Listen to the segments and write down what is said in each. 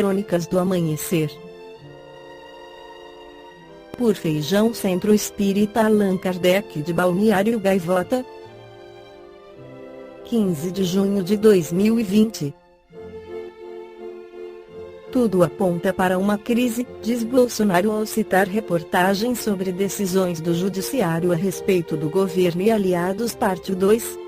Crônicas do Amanhecer. Por Feijão, Centro Espírita Allan Kardec de Balneário Gaivota, 15 de junho de 2020. Tudo aponta para uma crise, diz Bolsonaro ao citar reportagens sobre decisões do Judiciário a respeito do governo e aliados. Parte 2.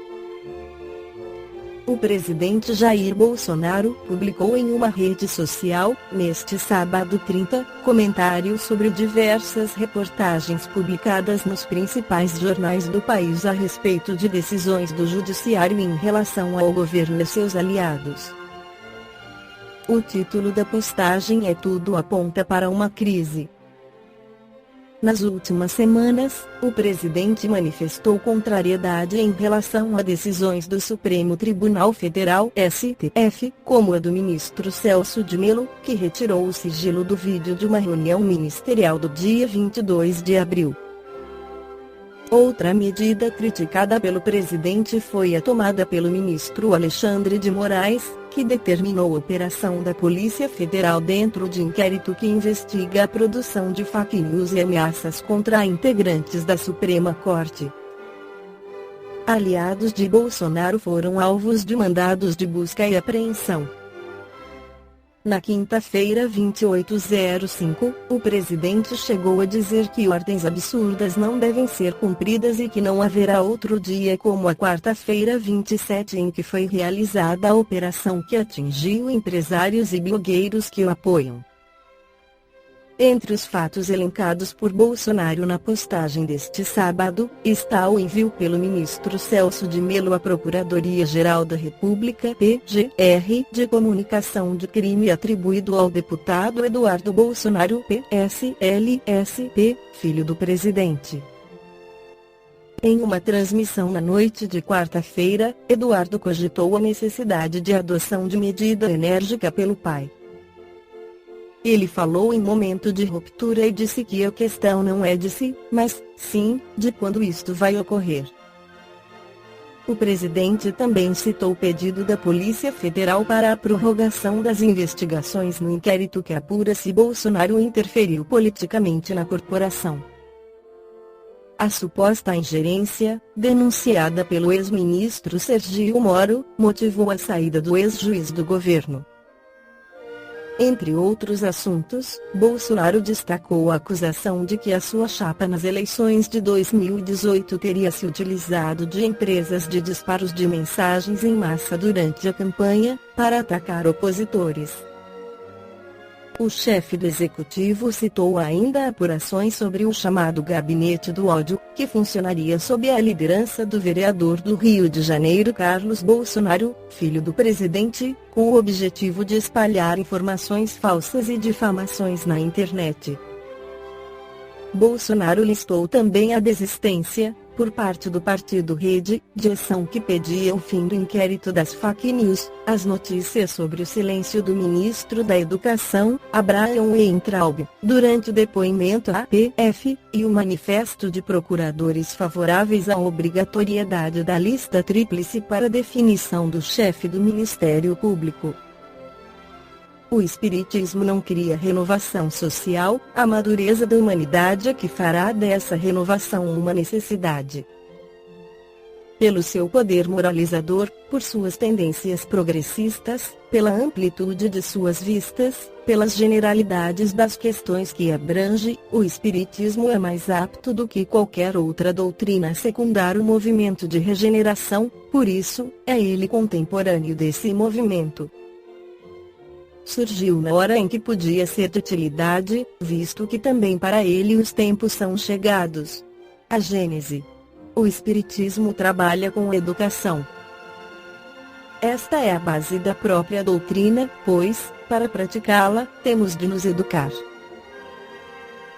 O presidente Jair Bolsonaro publicou em uma rede social, neste sábado 30, comentários sobre diversas reportagens publicadas nos principais jornais do país a respeito de decisões do Judiciário em relação ao governo e seus aliados. O título da postagem é Tudo aponta para uma crise. Nas últimas semanas, o presidente manifestou contrariedade em relação a decisões do Supremo Tribunal Federal (STF), como a do ministro Celso de Mello, que retirou o sigilo do vídeo de uma reunião ministerial do dia 22 de abril. Outra medida criticada pelo presidente foi a tomada pelo ministro Alexandre de Moraes, que determinou a operação da Polícia Federal dentro de inquérito que investiga a produção de fake news e ameaças contra integrantes da Suprema Corte. Aliados de Bolsonaro foram alvos de mandados de busca e apreensão. Na quinta-feira 28/05, o presidente chegou a dizer que ordens absurdas não devem ser cumpridas e que não haverá outro dia como a quarta-feira 27 em que foi realizada a operação que atingiu empresários e blogueiros que o apoiam. Entre os fatos elencados por Bolsonaro na postagem deste sábado, está o envio pelo ministro Celso de Mello à Procuradoria-Geral da República (PGR) de comunicação de crime atribuído ao deputado Eduardo Bolsonaro PSL-SP, filho do presidente. Em uma transmissão na noite de quarta-feira, Eduardo cogitou a necessidade de adoção de medida enérgica pelo pai. Ele falou em momento de ruptura e disse que a questão não é de se, mas, sim, de quando isto vai ocorrer. O presidente também citou o pedido da Polícia Federal para a prorrogação das investigações no inquérito que apura se Bolsonaro interferiu politicamente na corporação. A suposta ingerência, denunciada pelo ex-ministro Sergio Moro, motivou a saída do ex-juiz do governo. Entre outros assuntos, Bolsonaro destacou a acusação de que a sua chapa nas eleições de 2018 teria se utilizado de empresas de disparos de mensagens em massa durante a campanha, para atacar opositores. O chefe do executivo citou ainda apurações sobre o chamado Gabinete do Ódio, que funcionaria sob a liderança do vereador do Rio de Janeiro Carlos Bolsonaro, filho do presidente, com o objetivo de espalhar informações falsas e difamações na internet. Bolsonaro listou também a desistência, por parte do partido Rede, de ação que pedia o fim do inquérito das fake news, as notícias sobre o silêncio do ministro da Educação, Abraham Weintraub, durante o depoimento à PF, e o manifesto de procuradores favoráveis à obrigatoriedade da lista tríplice para definição do chefe do Ministério Público. O espiritismo não cria renovação social, a madureza da humanidade é que fará dessa renovação uma necessidade. Pelo seu poder moralizador, por suas tendências progressistas, pela amplitude de suas vistas, pelas generalidades das questões que abrange, o espiritismo é mais apto do que qualquer outra doutrina a secundar o movimento de regeneração, por isso, é ele contemporâneo desse movimento. Surgiu na hora em que podia ser de utilidade, visto que também para ele os tempos são chegados. A Gênese. O Espiritismo trabalha com a educação. Esta é a base da própria doutrina, pois, para praticá-la, temos de nos educar.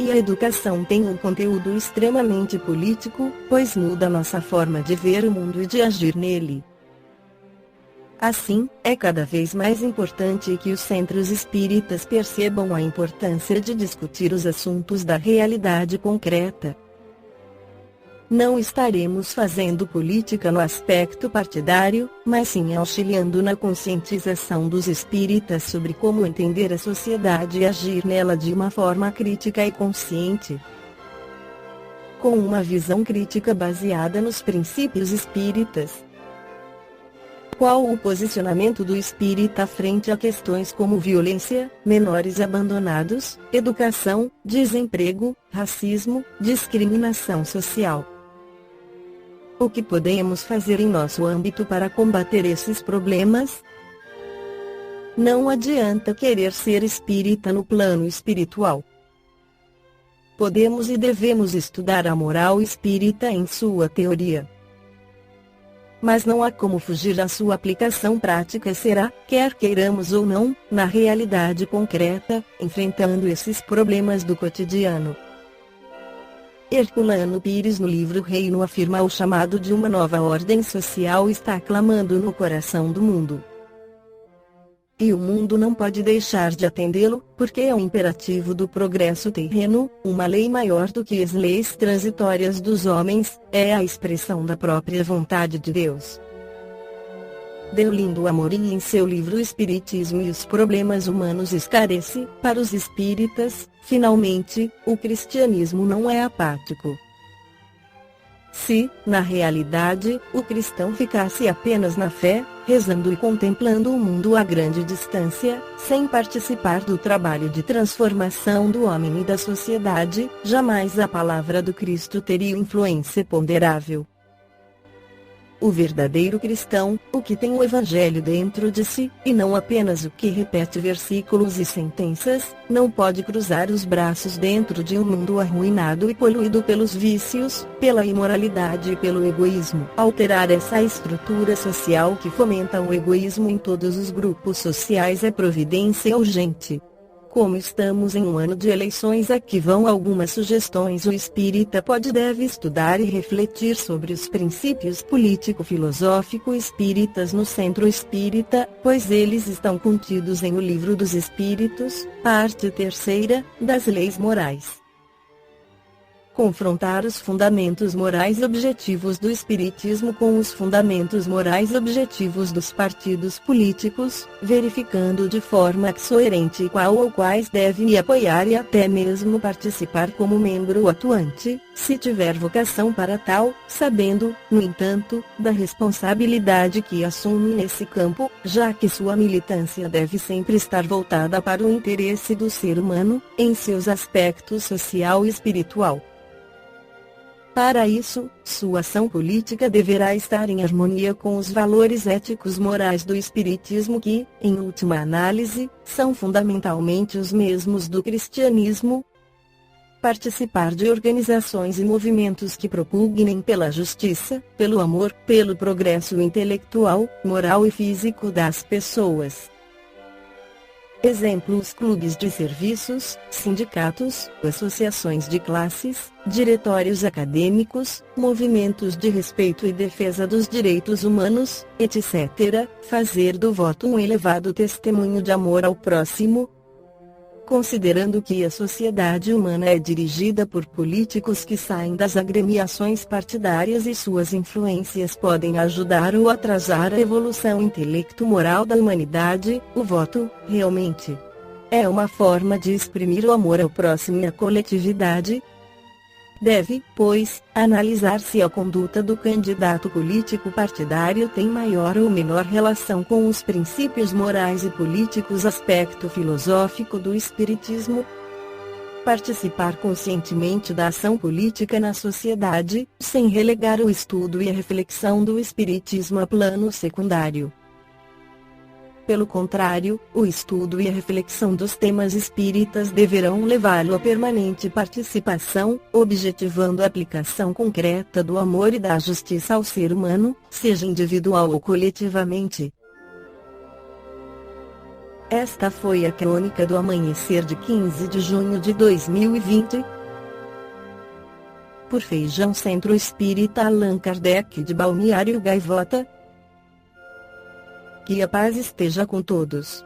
E a educação tem um conteúdo extremamente político, pois muda nossa forma de ver o mundo e de agir nele. Assim, é cada vez mais importante que os centros espíritas percebam a importância de discutir os assuntos da realidade concreta. não estaremos fazendo política no aspecto partidário, mas sim auxiliando na conscientização dos espíritas sobre como entender a sociedade e agir nela de uma forma crítica e consciente. Com uma visão crítica baseada nos princípios espíritas. Qual o posicionamento do espírita frente a questões como violência, menores abandonados, educação, desemprego, racismo, discriminação social? O que podemos fazer em nosso âmbito para combater esses problemas? Não adianta querer ser espírita no plano espiritual. Podemos e devemos estudar a moral espírita em sua teoria. Mas não há como fugir da sua aplicação prática, será, quer queiramos ou não, na realidade concreta, enfrentando esses problemas do cotidiano. Herculano Pires, no livro Reino, afirma: o chamado de uma nova ordem social está clamando no coração do mundo. E o mundo não pode deixar de atendê-lo, porque é um imperativo do progresso terreno, uma lei maior do que as leis transitórias dos homens, é a expressão da própria vontade de Deus. Deolindo Amorim, em seu livro Espiritismo e os Problemas Humanos, esclarece: para os espíritas, finalmente, o cristianismo não é apático. Se, na realidade, o cristão ficasse apenas na fé, rezando e contemplando o mundo a grande distância, sem participar do trabalho de transformação do homem e da sociedade, jamais a palavra do Cristo teria influência ponderável. O verdadeiro cristão, o que tem o Evangelho dentro de si, e não apenas o que repete versículos e sentenças, não pode cruzar os braços dentro de um mundo arruinado e poluído pelos vícios, pela imoralidade e pelo egoísmo. Alterar essa estrutura social que fomenta o egoísmo em todos os grupos sociais é providência urgente. Como estamos em um ano de eleições, aqui vão algumas sugestões. O espírita pode e deve estudar e refletir sobre os princípios político-filosófico espíritas no Centro Espírita, pois eles estão contidos em O Livro dos Espíritos, parte 3ª, das Leis Morais. Confrontar os fundamentos morais objetivos do Espiritismo com os fundamentos morais objetivos dos partidos políticos, verificando de forma coerente qual ou quais devem apoiar e até mesmo participar como membro atuante, se tiver vocação para tal, sabendo, no entanto, da responsabilidade que assume nesse campo, já que sua militância deve sempre estar voltada para o interesse do ser humano, em seus aspectos social e espiritual. Para isso, sua ação política deverá estar em harmonia com os valores éticos morais do Espiritismo que, em última análise, são fundamentalmente os mesmos do cristianismo. Participar de organizações e movimentos que propugnem pela justiça, pelo amor, pelo progresso intelectual, moral e físico das pessoas. Exemplos: clubes de serviços, sindicatos, associações de classes, diretórios acadêmicos, movimentos de respeito e defesa dos direitos humanos, etc. Fazer do voto um elevado testemunho de amor ao próximo. Considerando que a sociedade humana é dirigida por políticos que saem das agremiações partidárias e suas influências podem ajudar ou atrasar a evolução intelecto-moral da humanidade, o voto, realmente, é uma forma de exprimir o amor ao próximo e à coletividade. Deve, pois, analisar se a conduta do candidato político partidário tem maior ou menor relação com os princípios morais e políticos, aspecto filosófico do Espiritismo. Participar conscientemente da ação política na sociedade, sem relegar o estudo e a reflexão do Espiritismo a plano secundário. Pelo contrário, o estudo e a reflexão dos temas espíritas deverão levá-lo à permanente participação, objetivando a aplicação concreta do amor e da justiça ao ser humano, seja individual ou coletivamente. Esta foi a crônica do amanhecer de 15 de junho de 2020. Por Feijão Centro Espírita Allan Kardec de Balneário Gaivota. Que a paz esteja com todos.